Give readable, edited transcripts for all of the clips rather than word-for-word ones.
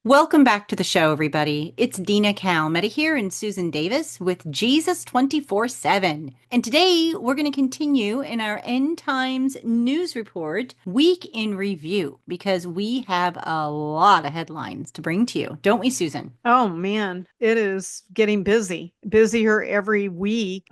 Welcome back to the show, everybody. It's Dina Kalmeta here and Susan Davis with Jesus 24/7. And today we're going to continue in our End Times News Report Week in Review because we have a lot of headlines to bring to you, don't we, Susan? Oh man, it is getting busier every week.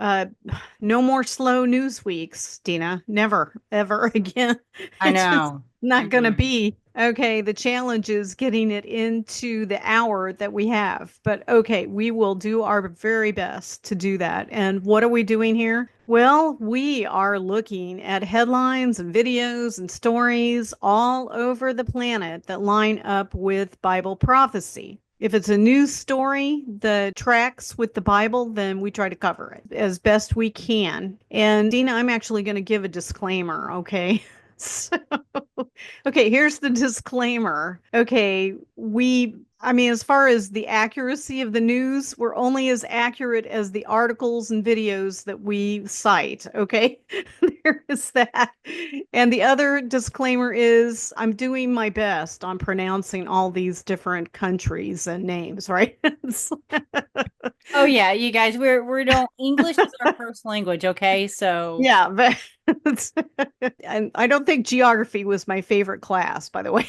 No more slow news weeks, Dina. Never, ever again. I It's just know. not going to Mm-mm. be. Okay, the challenge is getting it into the hour that we have. But okay, we will do our very best to do that. And what are we doing here? Well, we are looking at headlines and videos and stories all over the planet that line up with Bible prophecy. If it's a news story that tracks with the Bible, then we try to cover it as best we can. And Dina, I'm actually going to give a disclaimer, okay? So, okay, here's the disclaimer. Okay, as far as the accuracy of the news, we're only as accurate as the articles and videos that we cite. Okay, there is that. And the other disclaimer is I'm doing my best on pronouncing all these different countries and names, right? Oh yeah, you guys, we don't English is our first language, okay? So Yeah, but and I don't think geography was my favorite class, by the way.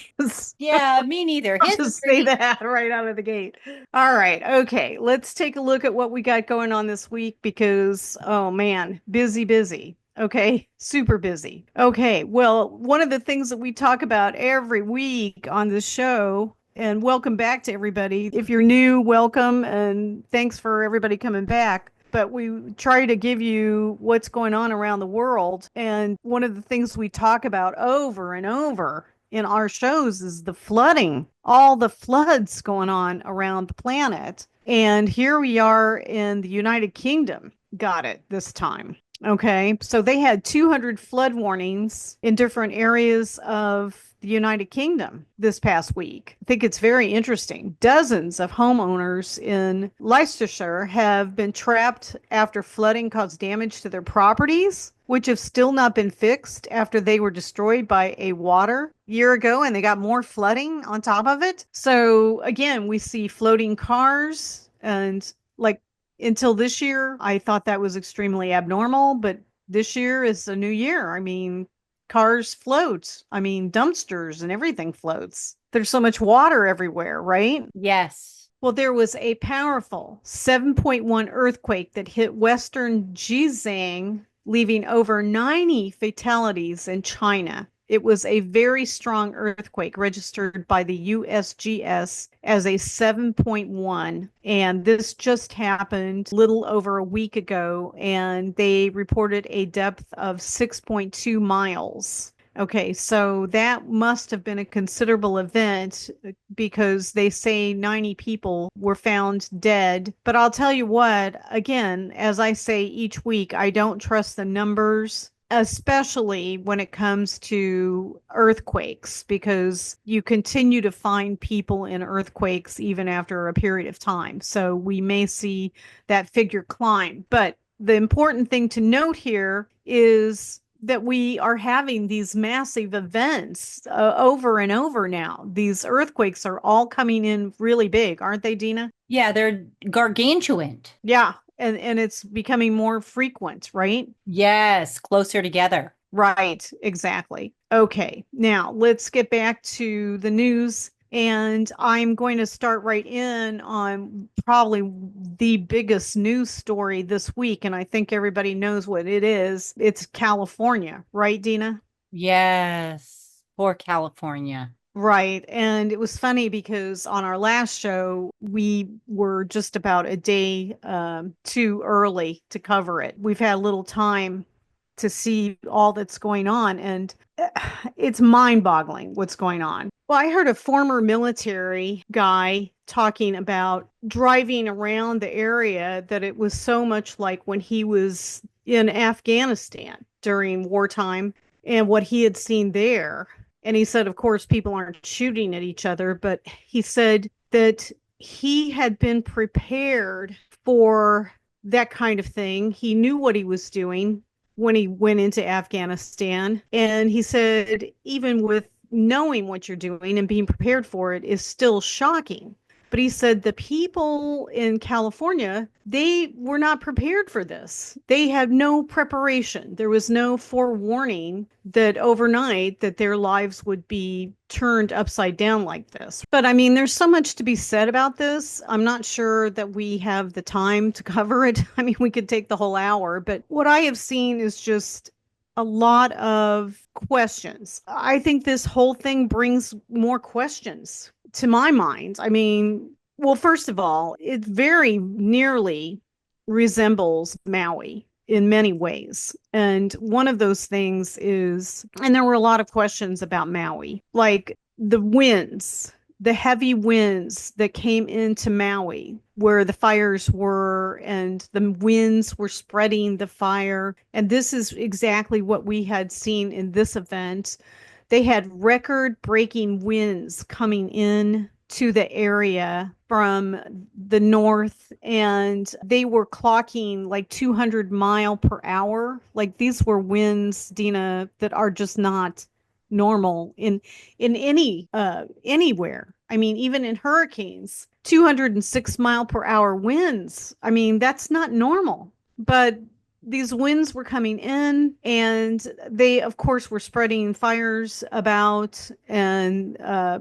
yeah, me neither. I'll just say History. that right out of the gate. All right. Okay. Let's take a look at what we got going on this week because, oh man, busy. Okay. Super busy. Okay. Well, one of the things that we talk about every week on the show, and welcome back to everybody. If you're new, welcome, and thanks for everybody coming back. But we try to give you what's going on around the world. And one of the things we talk about over and over in our shows is the flooding, all the floods going on around the planet. And here we are in the United Kingdom, got it this time. Okay, so they had 200 flood warnings in different areas of the United Kingdom this past week. I think it's very interesting. Dozens of homeowners in Leicestershire have been trapped after flooding caused damage to their properties, which have still not been fixed after they were destroyed by a water year ago and they got more flooding on top of it. So again, we see floating cars and like until this year, I thought that was extremely abnormal, but this year is a new year. I mean, cars float. I mean, dumpsters and everything floats. There's so much water everywhere, right? Yes. Well, there was a powerful 7.1 earthquake that hit western Jizang, leaving over 90 fatalities in China. It was a very strong earthquake registered by the USGS as a 7.1. And this just happened little over a week ago, and they reported a depth of 6.2 miles. Okay, so that must have been a considerable event because they say 90 people were found dead. But I'll tell you what, again, as I say each week, I don't trust the numbers, especially when it comes to earthquakes, because you continue to find people in earthquakes even after a period of time. So we may see that figure climb. But the important thing to note here is that we are having these massive events over and over now. These earthquakes are all coming in really big, aren't they, Dina? Yeah, they're gargantuan. Yeah, and it's becoming more frequent, right? Yes, closer together. Right, exactly. Okay, now let's get back to the news. And I'm going to start right in on probably the biggest news story this week. And I think everybody knows what it is. It's California, right, Dina? Yes. Poor California. Right. And it was funny because on our last show, we were just about a day too early to cover it. We've had a little time to see all that's going on, and it's mind-boggling what's going on. Well, I heard a former military guy talking about driving around the area that it was so much like when he was in Afghanistan during wartime and what he had seen there. And he said, of course, people aren't shooting at each other, but he said that he had been prepared for that kind of thing. He knew what he was doing when he went into Afghanistan. And he said, even with knowing what you're doing and being prepared for it is still shocking. But he said the people in California, they were not prepared for this. They had no preparation. There was no forewarning that overnight that their lives would be turned upside down like this. But I mean, there's so much to be said about this. I'm not sure that we have the time to cover it. I mean, we could take the whole hour, but what I have seen is just a lot of questions. I think this whole thing brings more questions to my mind. I mean, well, first of all, it very nearly resembles Maui in many ways. And one of those things is, and there were a lot of questions about Maui, like the winds, the heavy winds that came into Maui, where the fires were, and the winds were spreading the fire. And this is exactly what we had seen in this event. They had record breaking winds coming in to the area from the north, and they were clocking like 200 mile per hour. Like these were winds, Dina, that are just not normal in any anywhere. I mean, even in hurricanes, 206 mile per hour winds. I mean, that's not normal. But these winds were coming in, and they of course were spreading fires about. And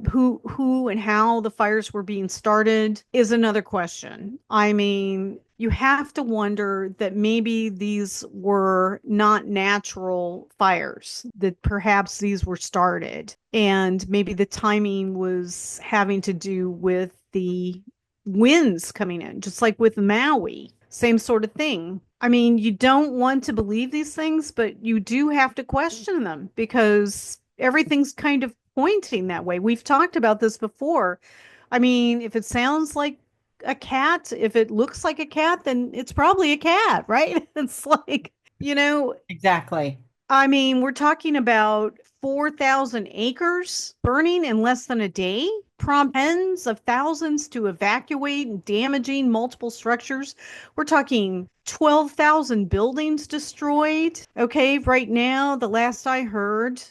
who and how the fires were being started is another question. I mean, you have to wonder that maybe these were not natural fires, that perhaps these were started, and maybe the timing was having to do with the winds coming in, just like with Maui. Same sort of thing. I mean, you don't want to believe these things, but you do have to question them because everything's kind of pointing that way. We've talked about this before. I mean, if it sounds like a cat, if it looks like a cat, then it's probably a cat, right? It's like, you know, Exactly. I mean, we're talking about 4,000 acres burning in less than a day, prompt tens of thousands to evacuate and damaging multiple structures. We're talking 12,000 buildings destroyed. Okay, right now, the last I heard,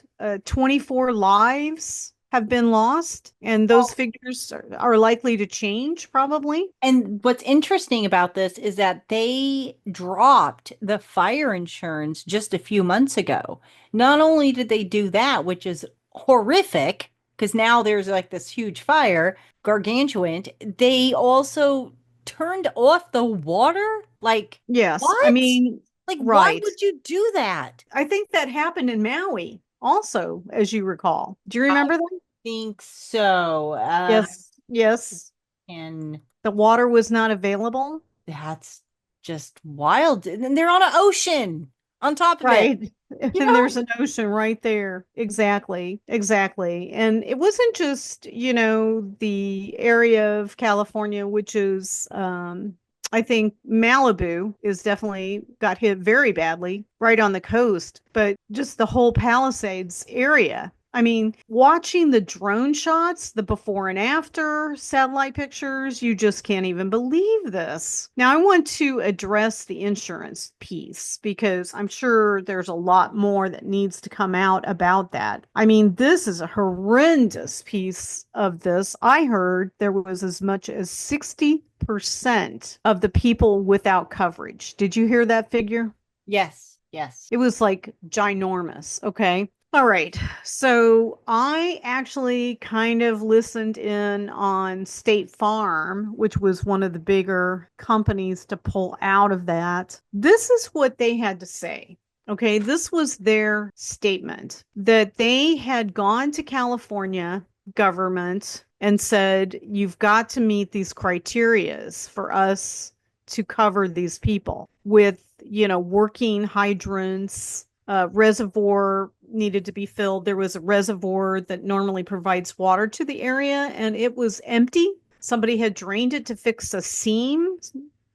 24 lives have been lost, and those figures are likely to change probably. And what's interesting about this is that they dropped the fire insurance just a few months ago. Not only did they do that, which is horrific, because now there's like this huge fire, gargantuan, they also turned off the water. Like, Yes, I what? mean, Like, why right. would you do that? I think that happened in Maui also, as you recall. Do you I remember that? think so. Yes, yes. And The water was not available. that's just wild. And they're on an ocean on top of it. Right. You And know? there's an ocean right there. Exactly. Exactly. And it wasn't just, the area of California, which is, I think Malibu is definitely got hit very badly right on the coast, but just the whole Palisades area. I mean, watching the drone shots, the before and after satellite pictures, you just can't even believe this. Now, I want to address the insurance piece because I'm sure there's a lot more that needs to come out about that. I mean, this is a horrendous piece of this. I heard there was as much as 60% of the people without coverage. Did you hear that figure? Yes, yes. It was like ginormous. Okay. All right. So I actually kind of listened in on State Farm, which was one of the bigger companies to pull out of that. This is what they had to say. Okay. This was their statement that they had gone to California government and said, you've got to meet these criterias for us to cover these people with, working hydrants. Reservoir needed to be filled. There was a reservoir that normally provides water to the area, and it was empty. Somebody had drained it to fix a seam,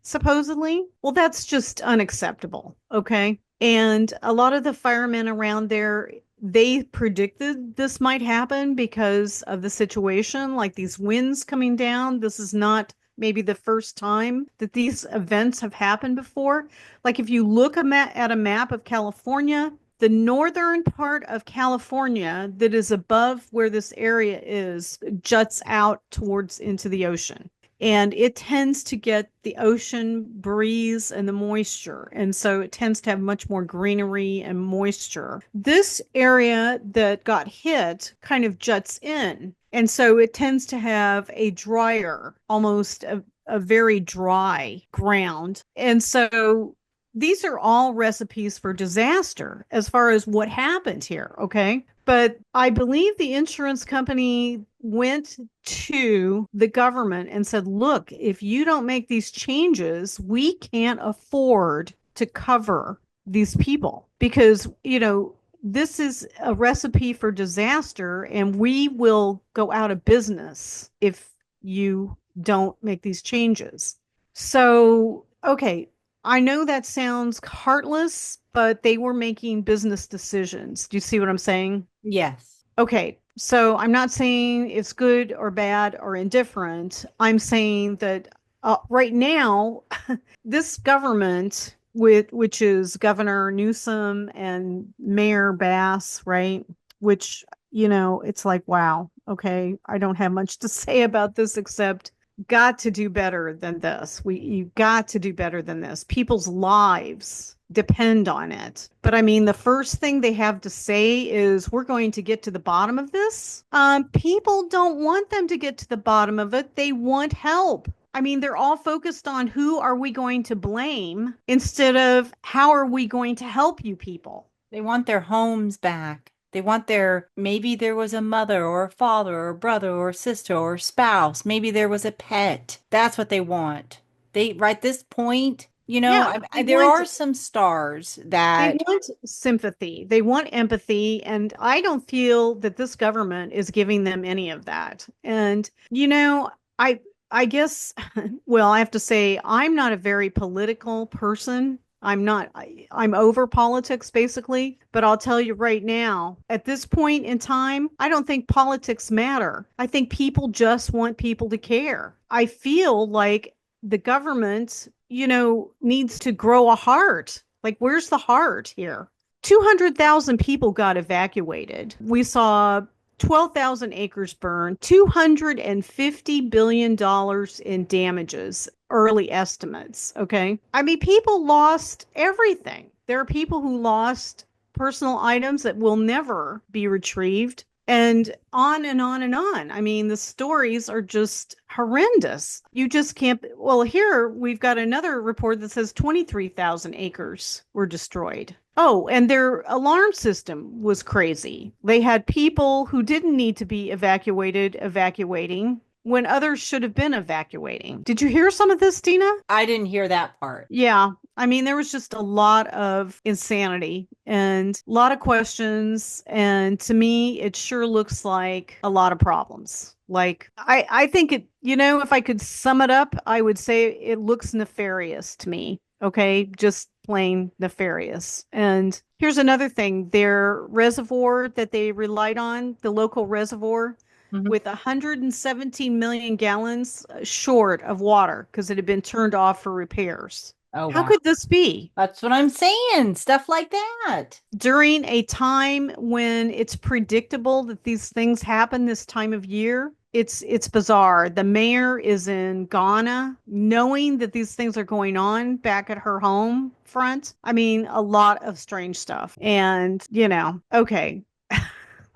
supposedly. Well, that's just unacceptable. Okay. And a lot of the firemen around there, they predicted this might happen because of the situation, like these winds coming down. This is not maybe the first time that these events have happened before. Like if you look at a map of California, The northern part of California that is above where this area is juts out towards into the ocean. And it tends to get the ocean breeze and the moisture. And so it tends to have much more greenery and moisture. This area that got hit kind of juts in. And so it tends to have a drier, almost a very dry ground. And so these are all recipes for disaster as far as what happened here. Okay. But I believe the insurance company went to the government and said, look, if you don't make these changes, we can't afford to cover these people because, this is a recipe for disaster and we will go out of business if you don't make these changes. So, okay, I know that sounds heartless, but they were making business decisions. Do you see what I'm saying? Yes. Okay, so I'm not saying it's good or bad or indifferent. I'm saying that right now, this government, which is Governor Newsom and Mayor Bass, right? Which, it's like, wow, okay, I don't have much to say about this except got to do better than this. You got to do better than this. People's lives depend on it. But I mean, the first thing they have to say is, we're going to get to the bottom of this. People don't want them to get to the bottom of it. They want help. I mean, they're all focused on who are we going to blame instead of how are we going to help you people. They want their homes back. They want maybe there was a mother or a father or a brother or a sister or a spouse. Maybe there was a pet. That's what they want. Right this point, Yeah, they there want are some stars they that want sympathy. They want empathy. And I don't feel that this government is giving them any of that. And, I guess, well, I have to say, I'm not a very political person. I'm not, I'm over politics basically. But I'll tell you right now, at this point in time, I don't think politics matter. I think people just want people to care. I feel like the government, needs to grow a heart. Like, where's the heart here? 200,000 people got evacuated. We saw 12,000 acres burned, $250 billion in damages, early estimates. Okay. I mean, people lost everything. There are people who lost personal items that will never be retrieved and on and on and on. I mean, the stories are just horrendous. You just can't. Well, here we've got another report that says 23,000 acres were destroyed. Oh, and their alarm system was crazy. They had people who didn't need to be evacuating when others should have been evacuating. Did you hear some of this, Dina? I didn't hear that part. Yeah. I mean, there was just a lot of insanity and a lot of questions. And to me, it sure looks like a lot of problems. Like, I think it, if I could sum it up, I would say it looks nefarious to me. Okay. Just plain nefarious. And here's another thing, their reservoir that they relied on, the local reservoir, Mhm. with 117 million gallons short of water because it had been turned off for repairs. Oh, How wow. could this be That's what I'm saying. Stuff like that. during a time when it's predictable that these things happen this time of year? It's bizarre. The mayor is in Ghana, knowing that these things are going on back at her home front. I mean, a lot of strange stuff. And, okay,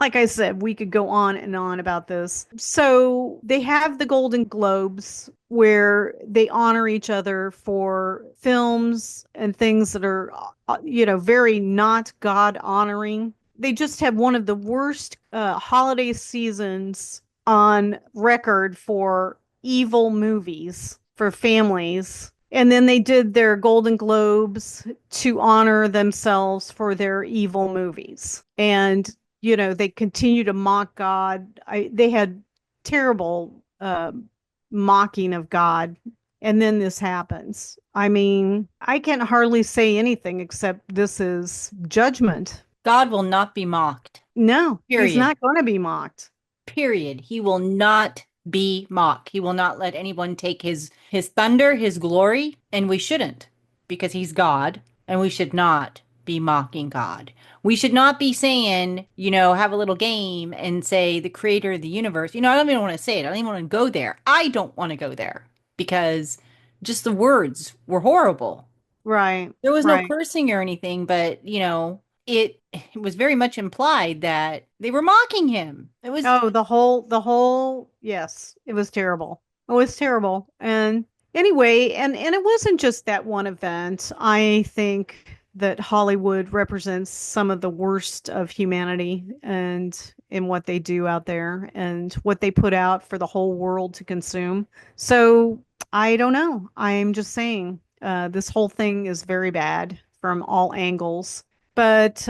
like I said, we could go on and on about this. So they have the Golden Globes where they honor each other for films and things that are, very not God honoring. They just have one of the worst holiday seasons on record for evil movies for families. And then they did their Golden Globes to honor themselves for their evil movies. And they continue to mock God. They had terrible mocking of God. And then this happens. I mean, I can hardly say anything except this is judgment. God will not be mocked. No, he's Period. not going to be mocked. Period. He will not be mocked. He will not let anyone take his thunder, his glory, and we shouldn't because he's God and we should not. be mocking God. We should not be saying, have a little game and say the creator of the universe. I don't even want to say it. I don't even want to go there. I don't want to go there because just the words were horrible. Right, There was no right. cursing or anything, but, it was very much implied that they were mocking him. It was, Oh, yes, it was terrible. It was terrible. And anyway, and it wasn't just that one event. I think that Hollywood represents some of the worst of humanity and in what they do out there and what they put out for the whole world to consume. So I don't know. I'm just saying, this whole thing is very bad from all angles. But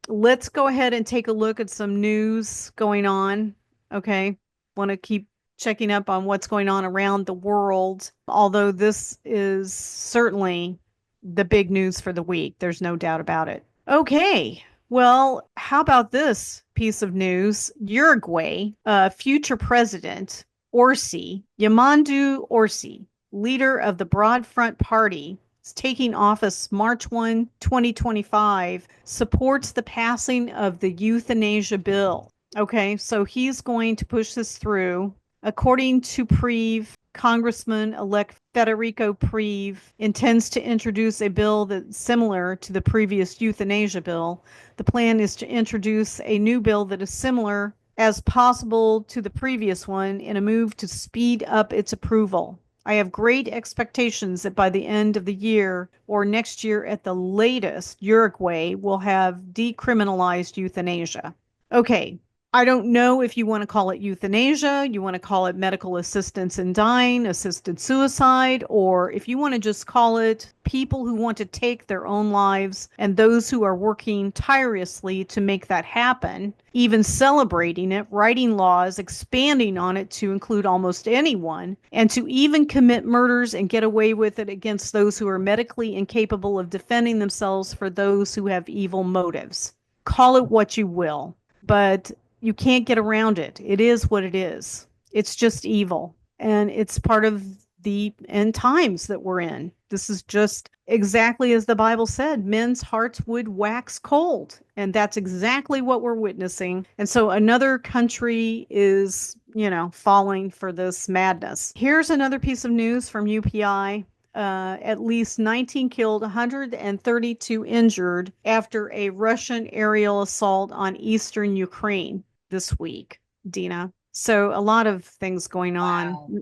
let's go ahead and take a look at some news going on. Okay. Want to keep checking up on what's going on around the world, although this is certainly the big news for the week. There's no doubt about it. Okay. Well, how about this piece of news? Uruguay, future president Orsi, Yamandu Orsi, leader of the Broad Front Party, is taking office March 1, 2025, supports the passing of the euthanasia bill. Okay, so he's going to push this through. According to Preve, Congressman-elect Federico Preve intends to introduce a bill that's similar to the previous euthanasia bill. The plan is to introduce a new bill that is similar as possible to the previous one in a move to speed up its approval. I have great expectations that by the end of the year or next year at the latest, Uruguay will have decriminalized euthanasia. Okay, I don't know if you want to call it euthanasia, you want to call it medical assistance in dying, assisted suicide, or if you want to just call it people who want to take their own lives and those who are working tirelessly to make that happen, even celebrating it, writing laws, expanding on it to include almost anyone, and to even commit murders and get away with it against those who are medically incapable of defending themselves for those who have evil motives. Call it what you will, but you can't get around it. It is what it is. It's just evil. And it's part of the end times that we're in. This is just exactly as the Bible said, men's hearts would wax cold. And that's exactly what we're witnessing. And so another country is, falling for this madness. Here's another piece of news from UPI. At least 19 killed, 132 injured after a Russian aerial assault on eastern Ukraine this week, Dina. So a lot of things going on. wow.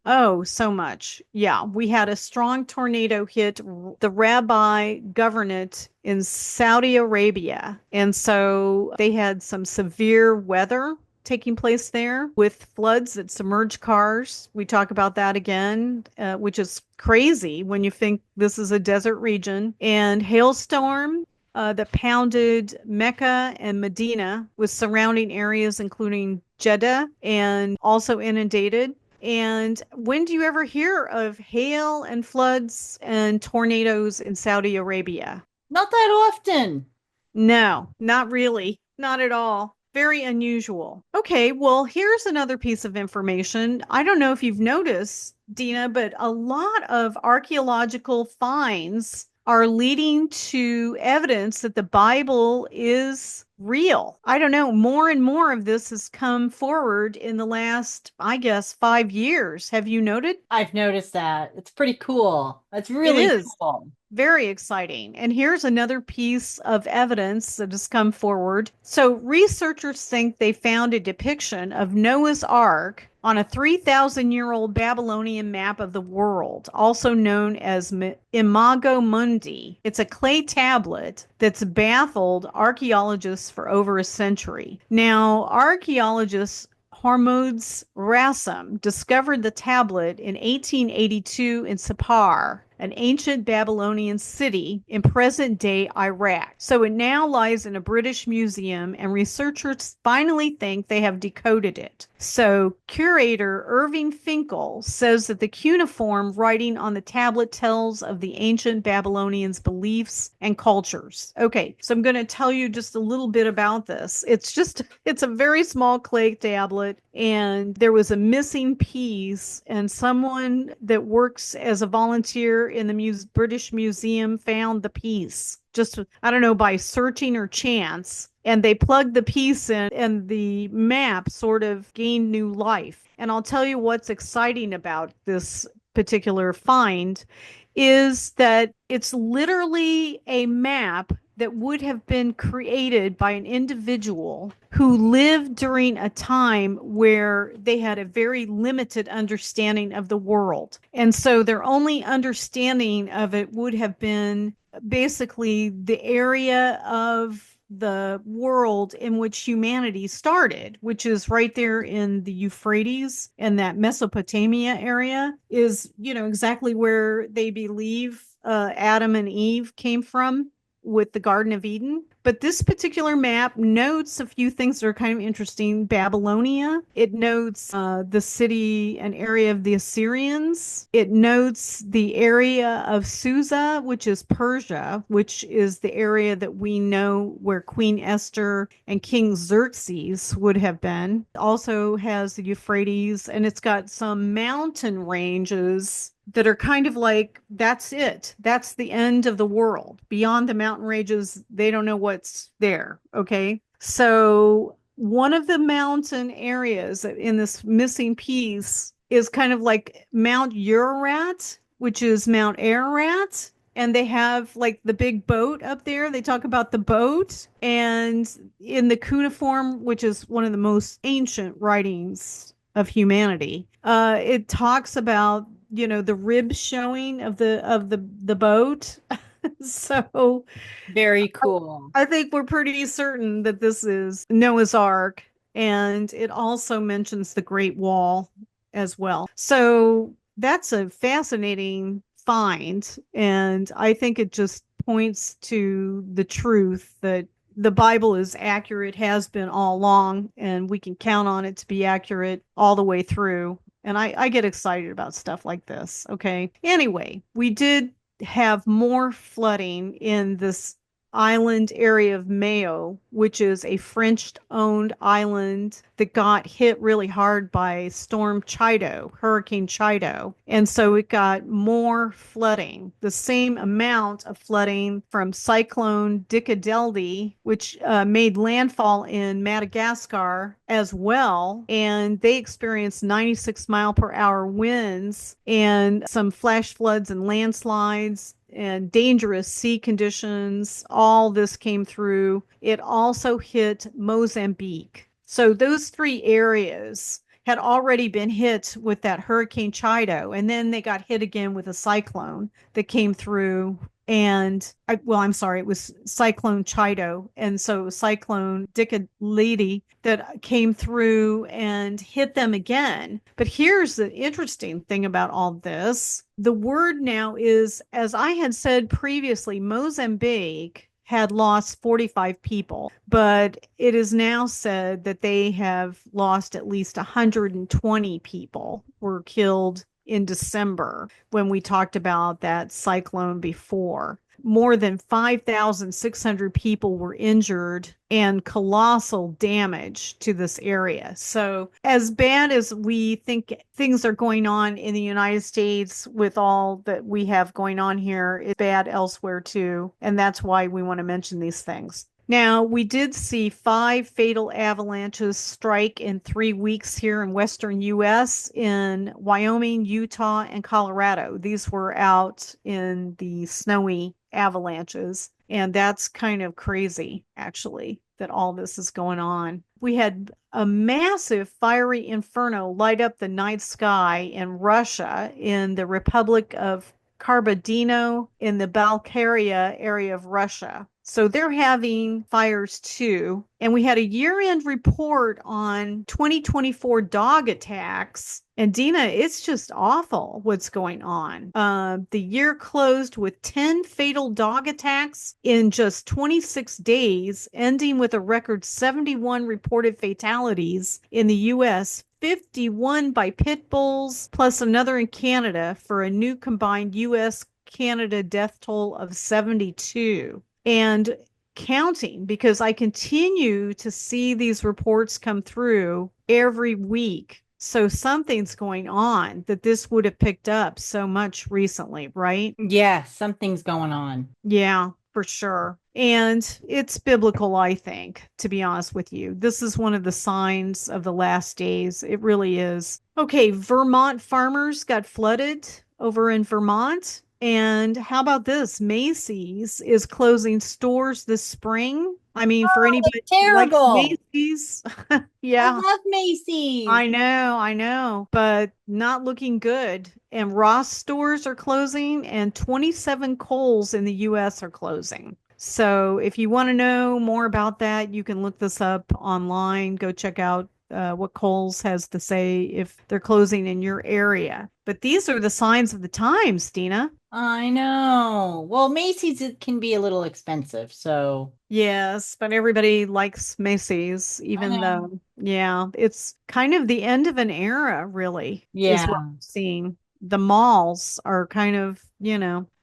Oh, so much. Yeah, we had a strong tornado hit the Rabbi Governorate in Saudi Arabia. And so they had some severe weather taking place there with floods that submerged cars. We talk about that again, which is crazy when you think this is a desert region. And hailstorm that pounded Mecca and Medina with surrounding areas, including Jeddah, and also inundated. And when do you ever hear of hail and floods and tornadoes in Saudi Arabia? Not that often. No, not really. Not at all. Very unusual. Okay, well, here's another piece of information. I don't know if you've noticed, Dina, but a lot of archaeological finds are leading to evidence that the Bible is real. I don't know, more and more of this has come forward in the last, I guess, 5 years. Have you noted? I've noticed that. It's pretty cool. That's It really is. cool. Very exciting. And here's another piece of evidence that has come forward. So, researchers think they found a depiction of Noah's Ark on a 3,000-year-old Babylonian map of the world, also known as Imago Mundi. It's a clay tablet that's baffled archaeologists for over a century. Now, archaeologists Hormuzd Rassam discovered the tablet in 1882 in Sippar, an ancient Babylonian city in present-day Iraq. So it now lies in a British museum, and researchers finally think they have decoded it. So curator Irving Finkel says that the cuneiform writing on the tablet tells of the ancient Babylonians' beliefs and cultures. Okay, so I'm going to tell you just a little bit about this. It's a very small clay tablet, and there was a missing piece, and someone that works as a volunteer here in the British Museum found the piece. Just, I don't know, by searching or chance. And they plugged the piece in, and the map sort of gained new life. And I'll tell you what's exciting about this particular find is that it's literally a map that would have been created by an individual who lived during a time where they had a very limited understanding of the world. And so their only understanding of it would have been basically the area of the world in which humanity started, which is right there in the Euphrates and that Mesopotamia area, is, exactly where they believe Adam and Eve came from with the Garden of Eden. But this particular map notes a few things that are kind of interesting. Babylonia. It notes the city, an area of the Assyrians. It notes the area of Susa, which is Persia, which is the area that we know where Queen Esther and King Xerxes would have been. It also has the Euphrates, and it's got some mountain ranges that are kind of like, that's it. That's the end of the world. Beyond the mountain ranges, they don't know what's there. Okay. So one of the mountain areas in this missing piece is kind of like Mount Ararat, which is Mount Ararat. And they have like the big boat up there. They talk about the boat. And in the cuneiform, which is one of the most ancient writings of humanity, it talks about the ribs showing of the boat. So Very cool. I think we're pretty certain that this is Noah's Ark, and it also mentions the Great Wall as well. So that's a fascinating find, and I think it just points to the truth that the Bible is accurate, has been all along, and we can count on it to be accurate all the way through. And I get excited about stuff like this. Okay. Anyway, we did have more flooding in this island area of Mayo, which is a French-owned island that got hit really hard by Storm Chido, Hurricane Chido. And so it got more flooding, the same amount of flooding from Cyclone Dickadelde, which made landfall in Madagascar as well. And they experienced 96-mile-per-hour winds and some flash floods and landslides and dangerous sea conditions. All this came through. It also hit Mozambique. So those three areas had already been hit with that Hurricane Chido, and then they got hit again with a cyclone that came through. And I'm sorry, it was Cyclone Chido. And so it was Cyclone Dickadelde that came through and hit them again. But here's the interesting thing about all this. The word now is, as I had said previously, Mozambique had lost 45 people, but it is now said that they have lost at least 120 people were killed in December when we talked about that cyclone before. More than 5,600 people were injured and colossal damage to this area. So, as bad as we think things are going on in the United States with all that we have going on here, it's bad elsewhere too. And that's why we want to mention these things. Now, we did see 5 fatal avalanches strike in 3 weeks here in western U.S. in Wyoming, Utah, and Colorado. These were out in the snowy avalanches. And that's kind of crazy, actually, that all this is going on. We had a massive fiery inferno light up the night sky in Russia, in the Republic of Kabardino, in the Balkaria area of Russia. So they're having fires too. And we had a year-end report on 2024 dog attacks. And Dina, it's just awful what's going on. The year closed with 10 fatal dog attacks in just 26 days, ending with a record 71 reported fatalities in the U.S., 51 by pit bulls, plus another in Canada, for a new combined U.S.-Canada death toll of 72. And counting, because I continue to see these reports come through every week. So something's going on that this would have picked up so much recently, right? Yeah, something's going on. Yeah, for sure. And it's biblical, I think, to be honest with you. This is one of the signs of the last days. It really is. Okay, Vermont farmers got flooded over in Vermont. And how about this? Macy's is closing stores this spring. I mean, for anybody who likes Terrible. Macy's, I yeah, love Macy's. I know, but not looking good. And Ross stores are closing, and 27 Kohl's in the US are closing. So if you want to know more about that, you can look this up online. Go check out what Kohl's has to say if they're closing in your area. But these are the signs of the times, Dina. I know. Well, Macy's it can be a little expensive, so Yes, but everybody likes Macy's, I even know. though, yeah, it's kind of the end of an era, really, is what Yeah, I'm seeing. The malls are kind of,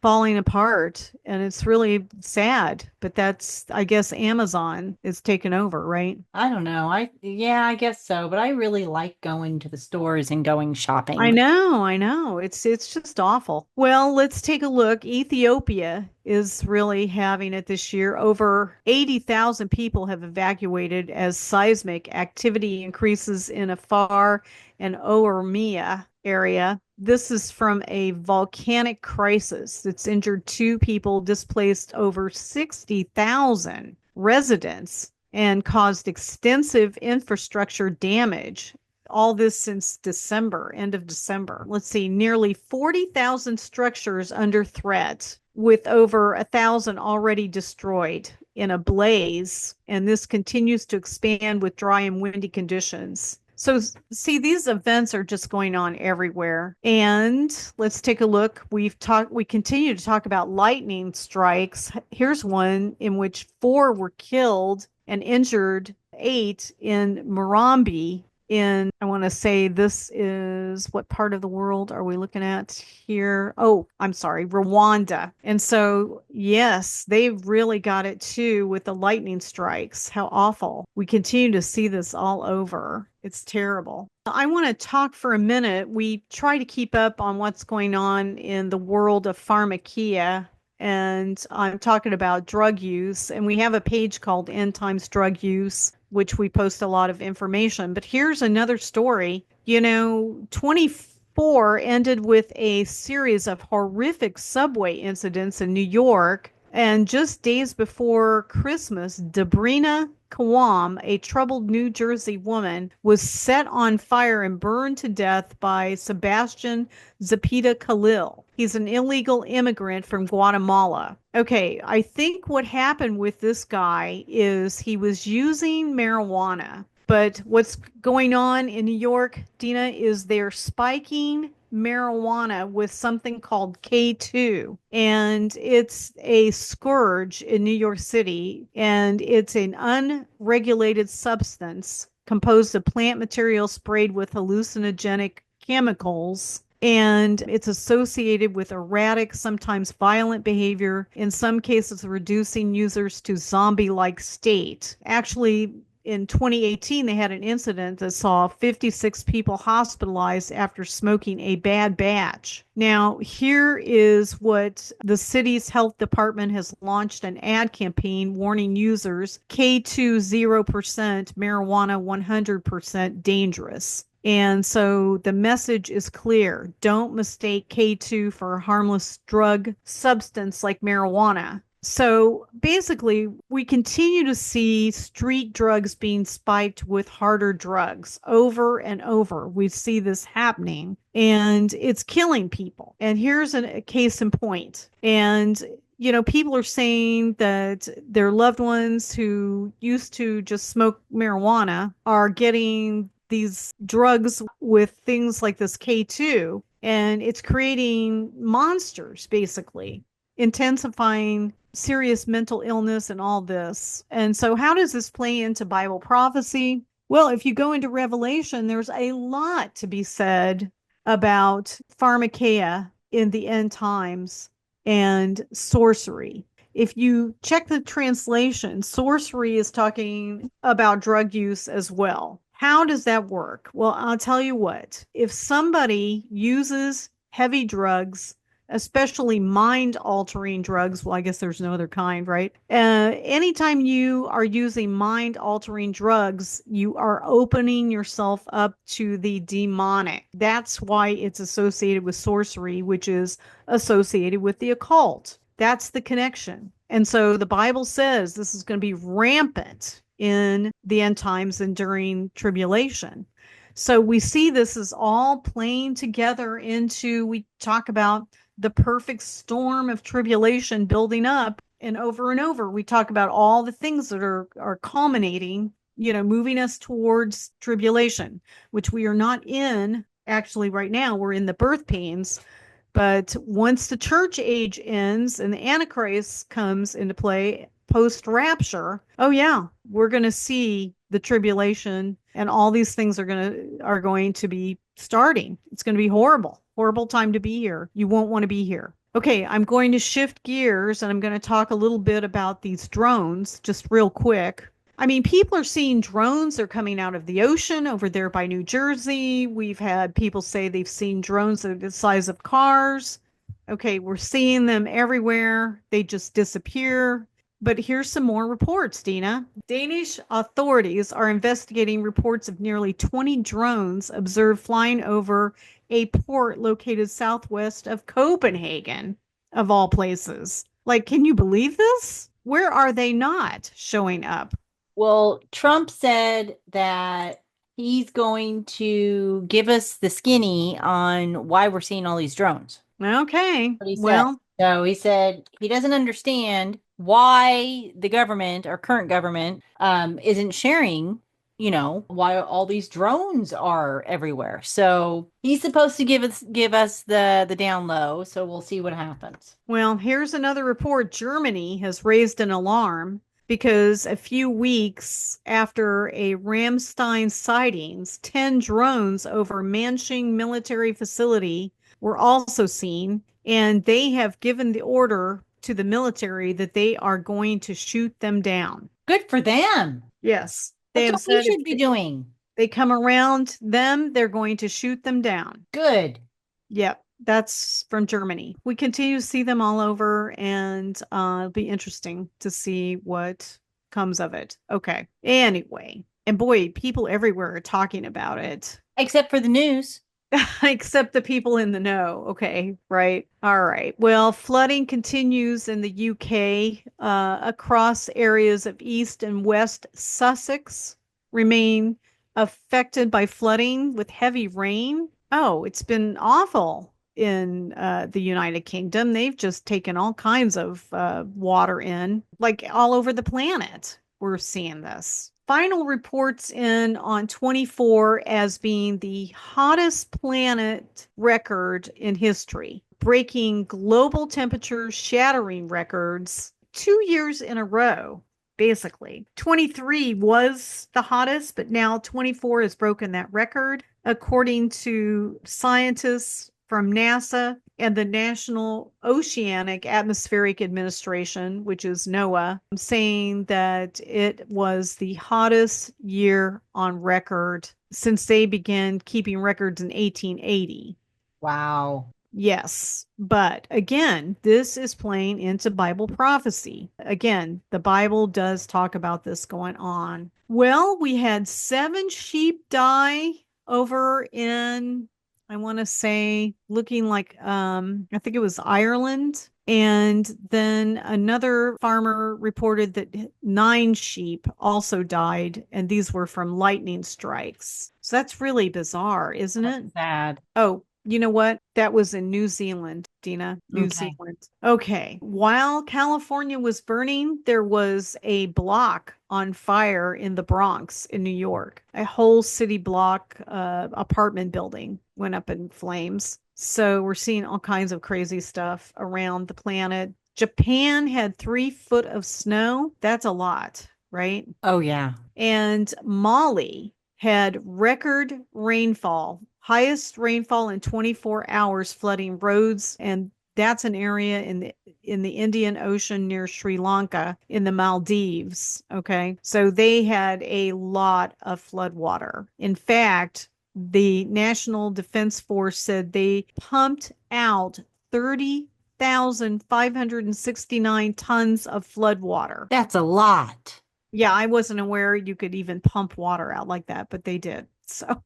falling apart, and it's really sad. But that's, I guess, Amazon is taken over, right? I don't know. Yeah, I guess so, but I really like going to the stores and going shopping. I know. It's just awful. Well, let's take a look. Ethiopia is really having it this year. Over 80,000 people have evacuated as seismic activity increases in Afar and Oromia area. This is from a volcanic crisis that's injured two people, displaced over 60,000 residents, and caused extensive infrastructure damage, all this since December, end of December. Let's see, nearly 40,000 structures under threat, with over 1,000 already destroyed in a blaze. And this continues to expand with dry and windy conditions. So, see, these events are just going on everywhere. And let's take a look. We continue to talk about lightning strikes. Here's one in which 4 were killed and injured 8 in Murambi, I want to say, this is, what part of the world are we looking at here? Oh, I'm sorry, Rwanda. And so, yes, they've really got it too with the lightning strikes. How awful. We continue to see this all over. It's terrible. I want to talk for a minute. We try to keep up on what's going on in the world of pharmakia, and I'm talking about drug use. And we have a page called End Times Drug Use, which we post a lot of information. But here's another story. 24 ended with a series of horrific subway incidents in New York. And just days before Christmas, Debrina Kawam, a troubled New Jersey woman, was set on fire and burned to death by Sebastian Zapita Khalil. He's an illegal immigrant from Guatemala. Okay, I think what happened with this guy is he was using marijuana. But what's going on in New York, Dina, is they're spiking marijuana with something called K2. And it's a scourge in New York City. And it's an unregulated substance composed of plant material sprayed with hallucinogenic chemicals. And it's associated with erratic, sometimes violent behavior, in some cases, reducing users to zombie like state. Actually, in 2018, they had an incident that saw 56 people hospitalized after smoking a bad batch. Now, here is what the city's health department has launched: an ad campaign warning users K2 0%, marijuana 100% dangerous. And so the message is clear. Don't mistake K2 for a harmless drug substance like marijuana. So basically, we continue to see street drugs being spiked with harder drugs over and over. We see this happening, and it's killing people. And here's a case in point. And people are saying that their loved ones who used to just smoke marijuana are getting these drugs with things like this K2, and it's creating monsters, basically, intensifying serious mental illness and all this. And so, how does this play into Bible prophecy? Well, if you go into Revelation, there's a lot to be said about pharmakeia in the end times and sorcery. If you check the translation, sorcery is talking about drug use as well. How does that work? Well, I'll tell you what. If somebody uses heavy drugs, especially mind altering drugs, well, I guess there's no other kind, right? Anytime you are using mind altering drugs, you are opening yourself up to the demonic. That's why it's associated with sorcery, which is associated with the occult. That's the connection. And so the Bible says this is going to be rampant in the end times and during tribulation. So we see this is all playing together into, we talk about the perfect storm of tribulation building up. And over, we talk about all the things that are culminating, moving us towards tribulation, which we are not in actually right now. We're in the birth pains. But once the church age ends and the Antichrist comes into play post rapture, oh yeah, we're going to see the tribulation and all these things are going to be starting. It's going to be horrible. Horrible time to be here. You won't want to be here. Okay, I'm going to shift gears and I'm going to talk a little bit about these drones just real quick. I mean, people are seeing drones. They're coming out of the ocean over there by New Jersey. We've had people say they've seen drones that are the size of cars. Okay, we're seeing them everywhere. They just disappear. But here's some more reports, Dina. Danish authorities are investigating reports of nearly 20 drones observed flying over a port located southwest of Copenhagen, of all places. Like, can you believe this? Where are they not showing up? Well, Trump said that he's going to give us the skinny on why we're seeing all these drones. Okay. What he said. Well, So he said he doesn't understand why the government, our current government, isn't sharing, why all these drones are everywhere. So he's supposed to give us the down low. So we'll see what happens. here's another report. Germany has raised an alarm because a few weeks after a Ramstein sightings, 10 drones over Manching military facility were also seen, and they have given the order to the military that they are going to shoot them down. Good for them. Yes. They That's have what we said if should be doing. they come around them, they're going to shoot them down. Good. Yep, that's from Germany. We continue to see them all over, and it'll be interesting to see what comes of it. Okay. Anyway, and boy, people everywhere are talking about it, Except for the news. except the people in the know. Okay, right. All right. Well, flooding continues in the UK across areas of East and West Sussex remain affected by flooding with heavy rain. Oh, it's been awful in the United Kingdom. They've just taken all kinds of water in, like all over the planet. We're seeing this. Final reports in on 24 as being the hottest planet record in history, breaking global temperature shattering records 2 years in a row. Basically, 23 was the hottest, but now 24 has broken that record, according to scientists from NASA and the National Oceanic Atmospheric Administration, which is NOAA, saying that it was the hottest year on record since they began keeping records in 1880. Wow. Yes, but again, this is playing into Bible prophecy. Again, the Bible does talk about this going on. Well, we had 7 sheep die over in, I want to say, looking like I think it was Ireland. And then another farmer reported that 9 sheep also died, and these were from lightning strikes. So that's really bizarre, isn't That's it? sad. Oh, you know what? That was in New Zealand, Dina. New Okay. Zealand. Okay. While California was burning, there was a block on fire in the Bronx in New York. A whole city block apartment building went up in flames. So we're seeing all kinds of crazy stuff around the planet. Japan had 3 foot of snow. That's a lot, right? Oh, yeah. And Mali had record rainfall, highest rainfall in 24 hours, flooding roads and That's an area in the Indian Ocean near Sri Lanka in the Maldives. Okay. So they had a lot of flood water. In fact, the National Defense Force said they pumped out 30,569 tons of flood water. That's a lot. Yeah, I wasn't aware you could even pump water out like that, but they did. So,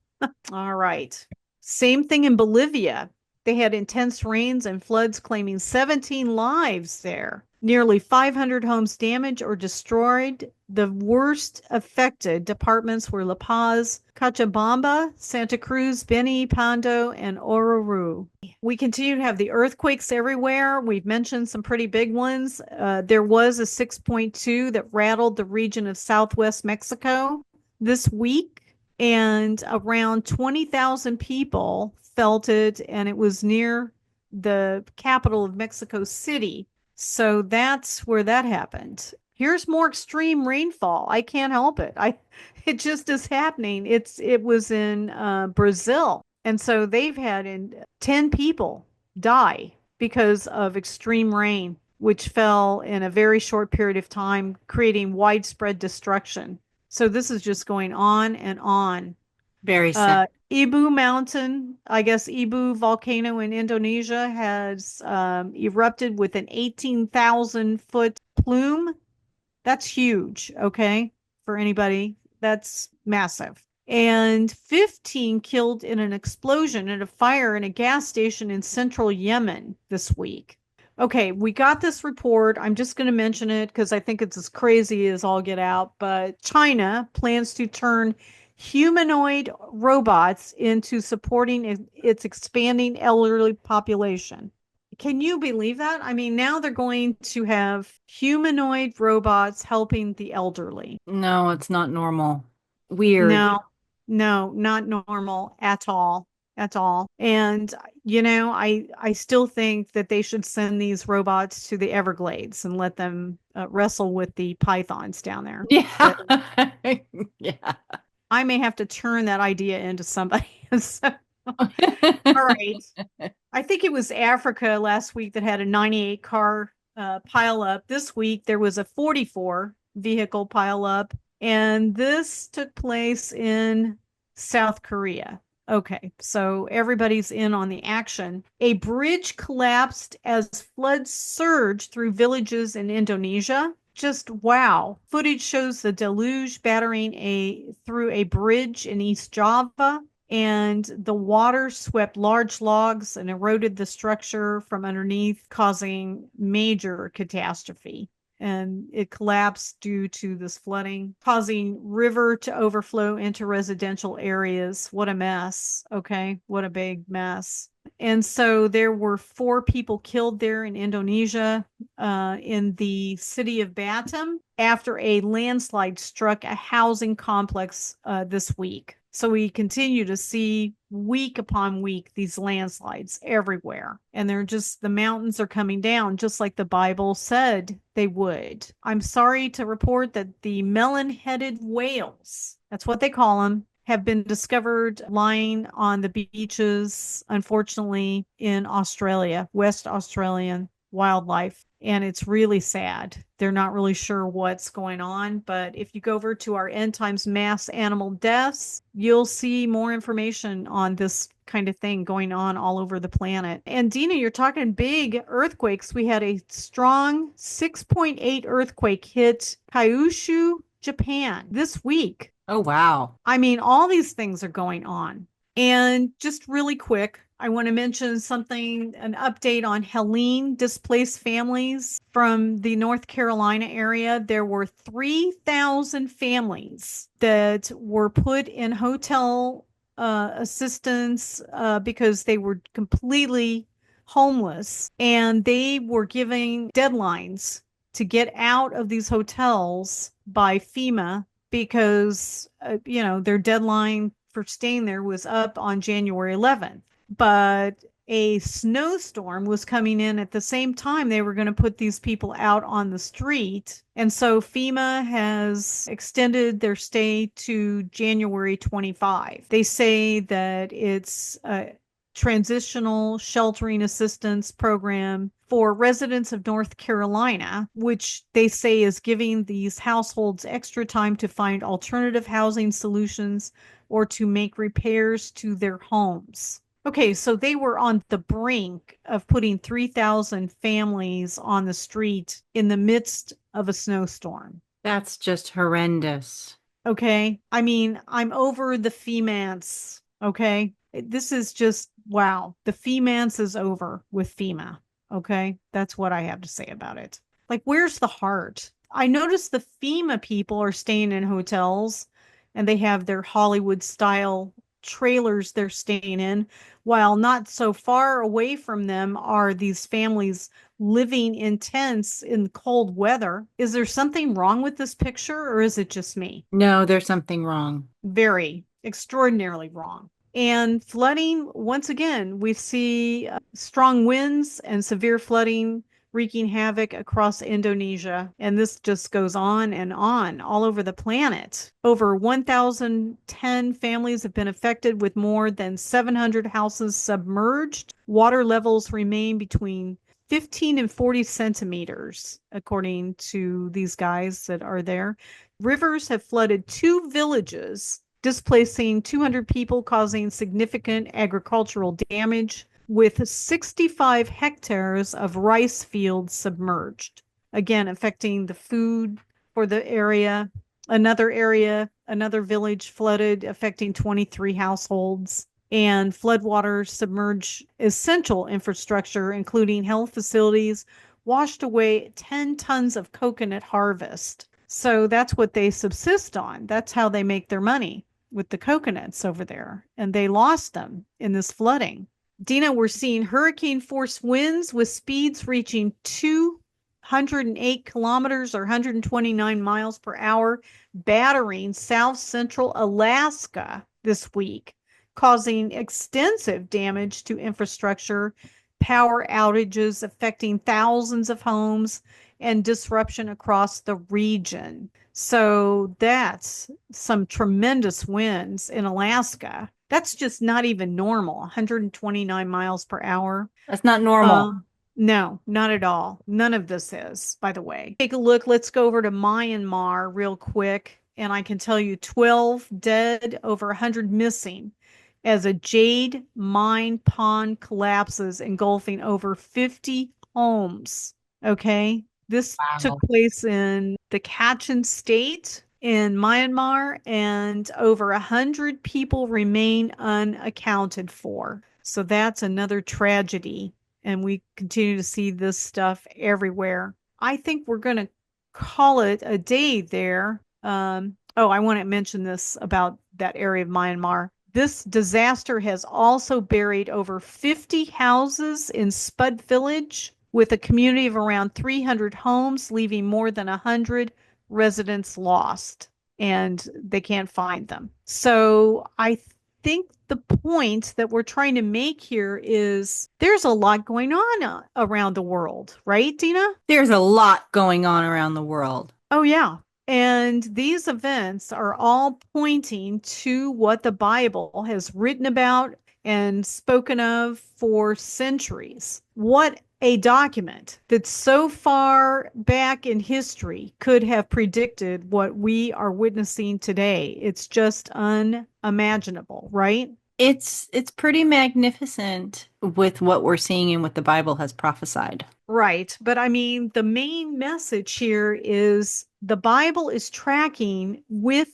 all right. Same thing in Bolivia. They had intense rains and floods claiming 17 lives there. Nearly 500 homes damaged or destroyed. The worst affected departments were La Paz, Cochabamba, Santa Cruz, Beni, Pando, and Oruro. We continue to have the earthquakes everywhere. We've mentioned some pretty big ones. There was a 6.2 that rattled the region of southwest Mexico this week, and around 20,000 people felt it, and it was near the capital of Mexico City. So that's where that happened. Here's more extreme rainfall. I can't help it. It just is happening. It was in Brazil, and so they've had 10 people die because of extreme rain, which fell in a very short period of time, creating widespread destruction. So this is just going on and on. Very sad. Ibu Mountain, I guess Ibu volcano in Indonesia has erupted with an 18,000 foot plume. That's huge, okay, for anybody. That's massive. And 15 killed in an explosion at a fire in a gas station in central Yemen this week. Okay, we got this report. I'm just going to mention it because I think it's as crazy as all get out. But China plans to turn humanoid robots into supporting its expanding elderly population. Can you believe that? I mean, now they're going to have humanoid robots helping the elderly. No, it's not normal. Weird. No, no, not normal at all. At all. And I still think that they should send these robots to the Everglades and let them wrestle with the pythons down there. But Yeah. Yeah. I may have to turn that idea into somebody. So, all right. I think it was Africa last week that had a 98 car pile up. This week there was a 44 vehicle pile up, and this took place in South Korea. Okay, so everybody's in on the action. A bridge collapsed as floods surged through villages in Indonesia. Just wow. Footage shows the deluge battering through a bridge in East Java, and the water swept large logs and eroded the structure from underneath, causing major catastrophe. And it collapsed due to this flooding, causing river to overflow into residential areas. What a mess. Okay, what a big mess. And so there were 4 people killed there in Indonesia, in the city of Batam, after a landslide struck a housing complex this week. So we continue to see week upon week these landslides everywhere. And the mountains are coming down just like the Bible said they would. I'm sorry to report that the melon-headed whales, that's what they call them, have been discovered lying on the beaches, unfortunately, in Australia, West Australian wildlife. And it's really sad. They're not really sure what's going on. But if you go over to our End Times Mass Animal Deaths, you'll see more information on this kind of thing going on all over the planet. And Dina, you're talking big earthquakes. We had a strong 6.8 earthquake hit Kyushu, Japan this week. Oh, wow. I mean, all these things are going on. And just really quick, I want to mention an update on Helene displaced families from the North Carolina area. There were 3,000 families that were put in hotel assistance because they were completely homeless, and they were giving deadlines to get out of these hotels by FEMA because their deadline for staying there was up on January 11th. But a snowstorm was coming in at the same time they were going to put these people out on the street. And so FEMA has extended their stay to January 25. They say that it's transitional sheltering assistance program for residents of North Carolina, which they say is giving these households extra time to find alternative housing solutions or to make repairs to their homes. Okay, so they were on the brink of putting 3,000 families on the street in the midst of a snowstorm. That's just horrendous. Okay. I mean, I'm over the FEMANCE. Okay. This is just, wow. The FEMANCE is over with FEMA. Okay. That's what I have to say about it. Like, where's the heart? I noticed the FEMA people are staying in hotels and they have their Hollywood style trailers they're staying in, while not so far away from them are these families living in tents in cold weather. Is there something wrong with this picture or is it just me? No, there's something wrong. Very extraordinarily wrong. And flooding, once again, we see strong winds and severe flooding wreaking havoc across Indonesia. And this just goes on and on all over the planet. Over 1,010 families have been affected, with more than 700 houses submerged. Water levels remain between 15 and 40 centimeters, according to these guys that are there. Rivers have flooded two villages, displacing 200 people, causing significant agricultural damage, with 65 hectares of rice fields submerged. Again, affecting the food for the area, another village flooded, affecting 23 households. And floodwaters submerge essential infrastructure, including health facilities, washed away 10 tons of coconut harvest. So that's what they subsist on. That's how they make their money, with the coconuts over there. And they lost them in this flooding. Dina, we're seeing hurricane force winds with speeds reaching 208 kilometers or 129 miles per hour, battering south central Alaska this week, causing extensive damage to infrastructure, power outages affecting thousands of homes, and disruption across the region. So that's some tremendous winds in Alaska. That's just not even normal, 129 miles per hour. That's not normal. Uh, no, not at all. None of this is, by the way. Take a look. Let's go over to Myanmar real quick. And I can tell you 12 dead, over 100 missing, as a jade mine pond collapses, engulfing over 50 homes. Okay. This took Wow. place in the Kachin state in Myanmar, and over 100 people remain unaccounted for. So that's another tragedy. And we continue to see this stuff everywhere. I think we're going to call it a day there. I want to mention this about that area of Myanmar. This disaster has also buried over 50 houses in Spud Village, with a community of around 300 homes, leaving more than 100 residents lost, and they can't find them. So I think the point that we're trying to make here is there's a lot going on around the world, right, Dina? There's a lot going on around the world. Oh, yeah. And these events are all pointing to what the Bible has written about and spoken of for centuries. What a document that so far back in history could have predicted what we are witnessing today. It's just unimaginable, right? It's pretty magnificent with what we're seeing and what the Bible has prophesied. Right. But I mean, the main message here is the Bible is tracking with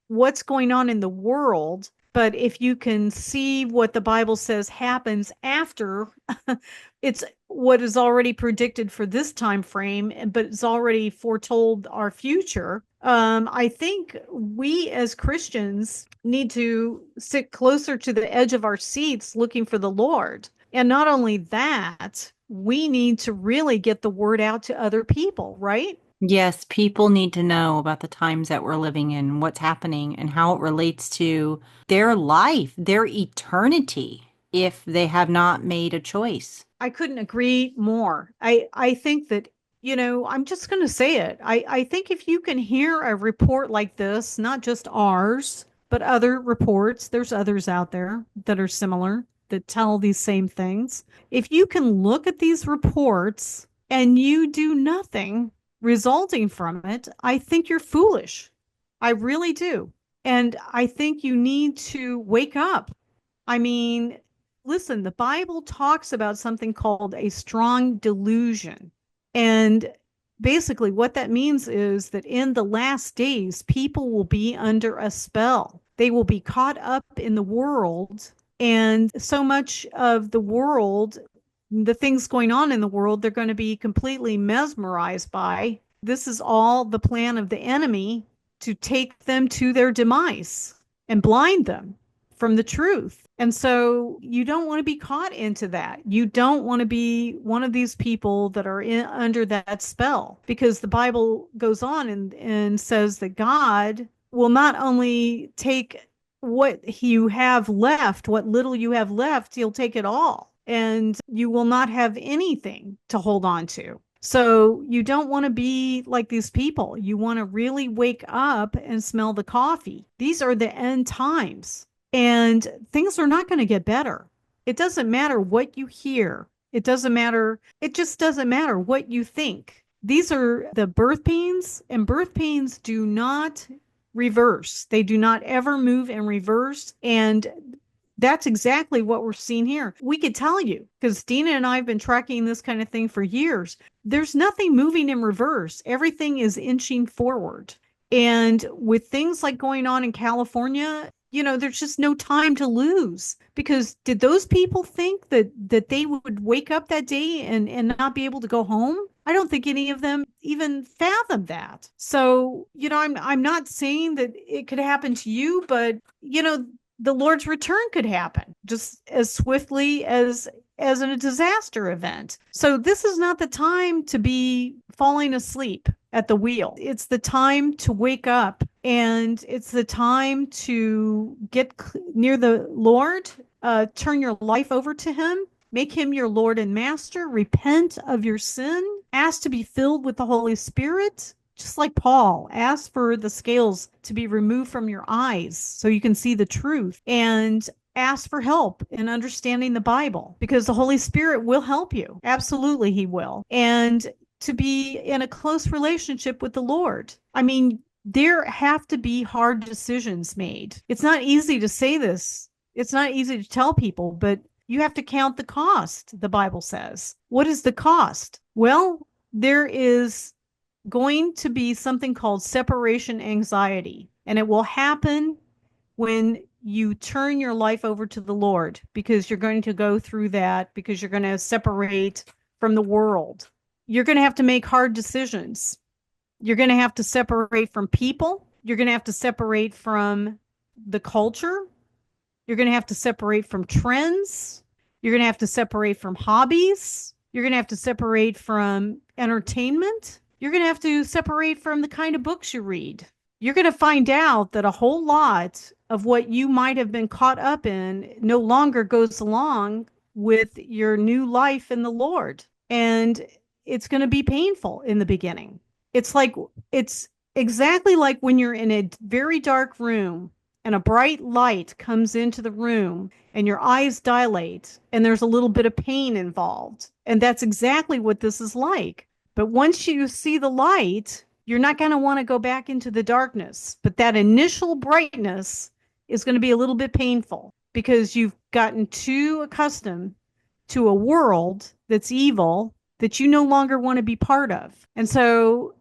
what's going on in the world. But if you can see what the Bible says happens after, it's what is already predicted for this time frame, but it's already foretold our future. I think we as Christians need to sit closer to the edge of our seats looking for the Lord. And not only that, we need to really get the word out to other people, right? Yes, people need to know about the times that we're living in, what's happening, and how it relates to their life, their eternity, if they have not made a choice. I couldn't agree more. I think that, I'm just going to say it. I think if you can hear a report like this, not just ours, but other reports, there's others out there that are similar. that tell these same things. If you can look at these reports and you do nothing resulting from it, I think you're foolish. I really do. And I think you need to wake up. I mean, listen, the Bible talks about something called a strong delusion. And basically, what that means is that in the last days, people will be under a spell. They will be caught up in the world. And so much of the world, the things going on in the world, they're going to be completely mesmerized by. This is all the plan of the enemy to take them to their demise and blind them from the truth. And so you don't want to be caught into that. You don't want to be one of these people that are under that spell, because the Bible goes on and says that God will not only take what you have left, what little you have left, he'll take it all. And you will not have anything to hold on to. So you don't want to be like these people. You want to really wake up and smell the coffee. These are the end times. And things are not going to get better. It doesn't matter what you hear. It doesn't matter. It just doesn't matter what you think. These are the birth pains, and birth pains do not reverse. They do not ever move in reverse. And that's exactly what we're seeing here. We could tell you, because Dina and I have been tracking this kind of thing for years. There's nothing moving in reverse. Everything is inching forward. And with things like going on in California, there's just no time to lose, because did those people think that they would wake up that day and not be able to go home? I don't think any of them even fathomed that. So, I'm not saying that it could happen to you, but the Lord's return could happen just as swiftly as in a disaster event. So this is not the time to be falling asleep at the wheel. It's the time to wake up, and it's the time to get near the Lord, turn your life over to him, make him your Lord and Master, repent of your sin, ask to be filled with the Holy Spirit. Just like Paul, ask for the scales to be removed from your eyes so you can see the truth, and ask for help in understanding the Bible, because the Holy Spirit will help you. Absolutely, he will. And to be in a close relationship with the Lord. I mean, there have to be hard decisions made. It's not easy to say this. It's not easy to tell people, but you have to count the cost, the Bible says. What is the cost? Well, there is going to be something called separation anxiety, and it will happen when you turn your life over to the Lord, because you're going to go through that, because you're going to separate from the world. You're going to have to make hard decisions. You're going to have to separate from people. You're going to have to separate from the culture. You're going to have to separate from trends. You're going to have to separate from hobbies. You're going to have to separate from entertainment. You're going to have to separate from the kind of books you read. You're going to find out that a whole lot of what you might have been caught up in no longer goes along with your new life in the Lord. And it's going to be painful in the beginning. It's exactly like when you're in a very dark room and a bright light comes into the room and your eyes dilate and there's a little bit of pain involved. And that's exactly what this is like. But once you see the light, you're not going to want to go back into the darkness. But that initial brightness is going to be a little bit painful, because you've gotten too accustomed to a world that's evil that you no longer want to be part of. And so,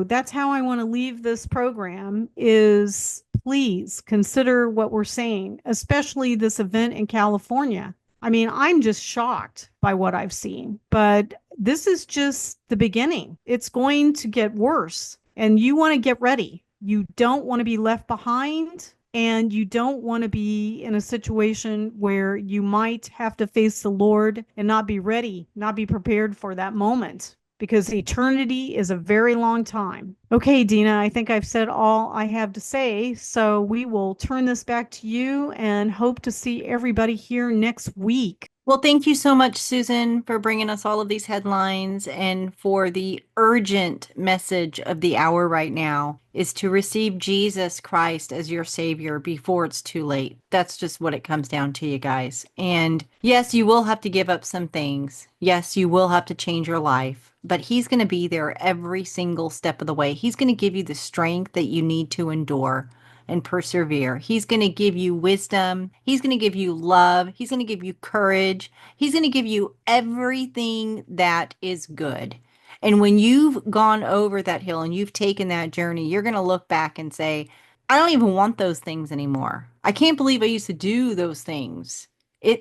that's how I want to leave this program is, please consider what we're saying, especially this event in California. I mean, I'm just shocked by what I've seen, but this is just the beginning. It's going to get worse, and you want to get ready. You don't want to be left behind, and you don't want to be in a situation where you might have to face the Lord and not be ready, not be prepared for that moment, because eternity is a very long time. Okay, Dina, I think I've said all I have to say, so we will turn this back to you and hope to see everybody here next week. Well, thank you so much, Susan, for bringing us all of these headlines and for the urgent message of the hour right now is to receive Jesus Christ as your Savior before it's too late. That's just what it comes down to, you guys. And yes, you will have to give up some things. Yes, you will have to change your life, but He's going to be there every single step of the way. He's going to give you the strength that you need to endure and persevere. He's going to give you wisdom. He's going to give you love. He's going to give you courage. He's going to give you everything that is good. And when you've gone over that hill and you've taken that journey, you're going to look back and say, I don't even want those things anymore. I can't believe I used to do those things.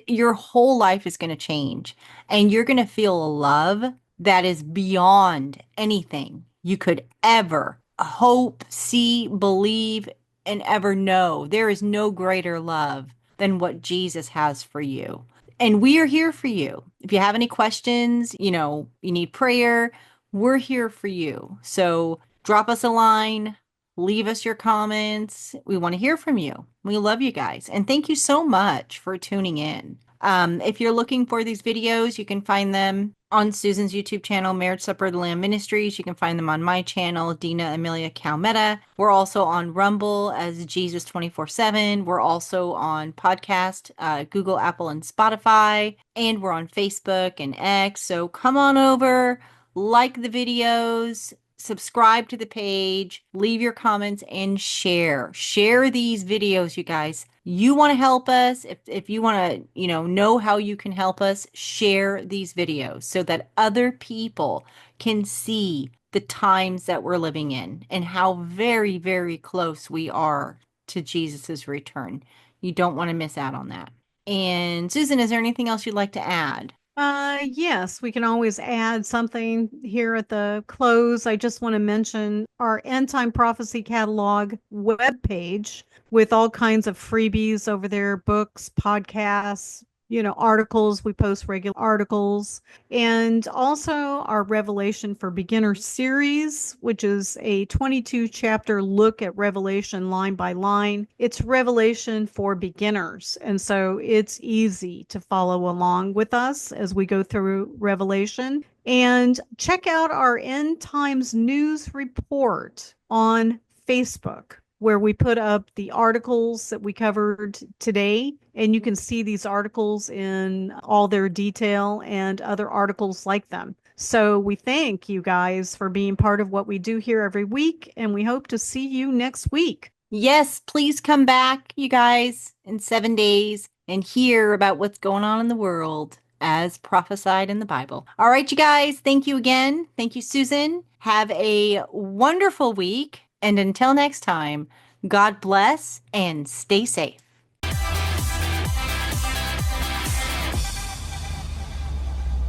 Your whole life is going to change and you're going to feel a love that is beyond anything you could ever hope, see, believe, and ever know. There is no greater love than what Jesus has for you. And we are here for you. If you have any questions, you need prayer, we're here for you. So drop us a line, leave us your comments. We want to hear from you. We love you guys. And thank you so much for tuning in. If you're looking for these videos, you can find them on Susan's YouTube channel, Marriage Supper of the Lamb Ministries. You can find them on my channel, Dina Amelia Kalmeta. We're also on Rumble as Jesus 24/7. We're also on podcast, Google, Apple, and Spotify. And we're on Facebook and X. So come on over, like the videos, subscribe to the page, leave your comments, and share. Share these videos, you guys. You want to help us, if you want to, know how you can help us, share these videos so that other people can see the times that we're living in and how very, very close we are to Jesus's return. You don't want to miss out on that. And Susan, is there anything else you'd like to add? Yes, we can always add something here at the close. I just want to mention our End Time Prophecy Catalog webpage with all kinds of freebies over there, books, podcasts, articles. We post regular articles. And also our Revelation for Beginner series, which is a 22 chapter look at Revelation line by line. It's Revelation for beginners. And so it's easy to follow along with us as we go through Revelation. And check out our End Times News Report on Facebook, where we put up the articles that we covered today. And you can see these articles in all their detail and other articles like them. So we thank you guys for being part of what we do here every week. And we hope to see you next week. Yes, please come back, you guys, in 7 days and hear about what's going on in the world as prophesied in the Bible. All right, you guys, thank you again. Thank you, Susan. Have a wonderful week. And until next time, God bless and stay safe.